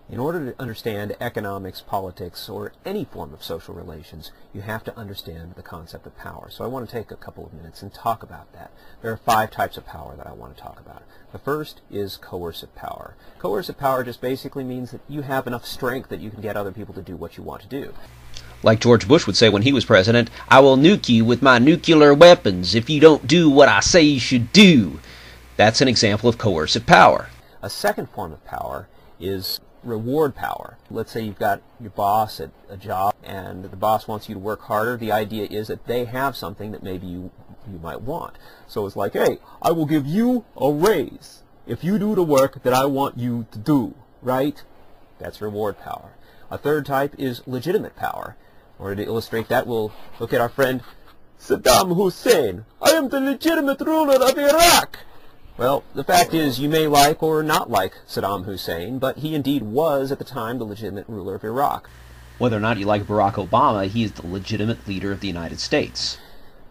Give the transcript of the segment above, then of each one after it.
In order to understand economics, politics, or any form of social relations, you have to understand the concept of power. So I want to take a couple of minutes and talk about that. There are 5 types of power that I want to talk about. The first is coercive power. Coercive power just basically means that you have enough strength that you can get other people to do what you want to do. Like George Bush would say when he was president, I will nuke you with my nuclear weapons if you don't do what I say you should do. That's an example of coercive power. A second form of power is reward power. Let's say you've got your boss at a job and the boss wants you to work harder. The idea is that they have something that maybe you might want. So it's like, hey, I will give you a raise if you do the work that I want you to do, right? That's reward power. A third type is legitimate power. Or to illustrate that, we'll look at our friend Saddam Hussein. I am the legitimate ruler of Iraq. Well, the fact is, you may like or not like Saddam Hussein, but he indeed was, at the time, the legitimate ruler of Iraq. Whether or not you like Barack Obama, he is the legitimate leader of the United States.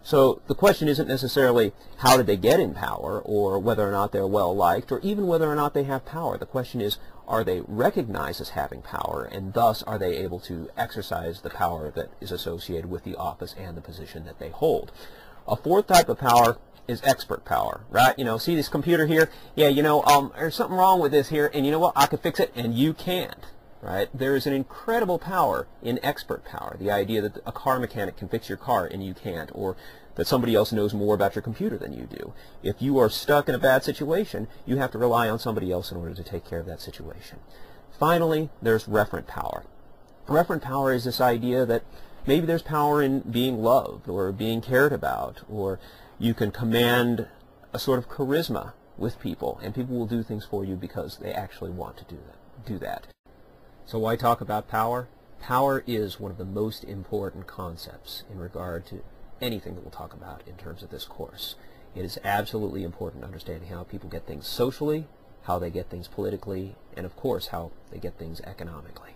So the question isn't necessarily how did they get in power, or whether or not they're well liked, or even whether or not they have power. The question is, are they recognized as having power, and thus are they able to exercise the power that is associated with the office and the position that they hold? A fourth type of power is expert power, right? You know, see this computer here? Yeah, you know, there's something wrong with this here, and you know what? I could fix it, and you can't, right? There is an incredible power in expert power, the idea that a car mechanic can fix your car and you can't, or that somebody else knows more about your computer than you do. If you are stuck in a bad situation, you have to rely on somebody else in order to take care of that situation. Finally, there's referent power. Referent power is this idea that maybe there's power in being loved or being cared about, or you can command a sort of charisma with people, and people will do things for you because they actually want to do that. So why talk about power? Power is one of the most important concepts in regard to anything that we'll talk about in terms of this course. It is absolutely important understanding how people get things socially, how they get things politically, and of course how they get things economically.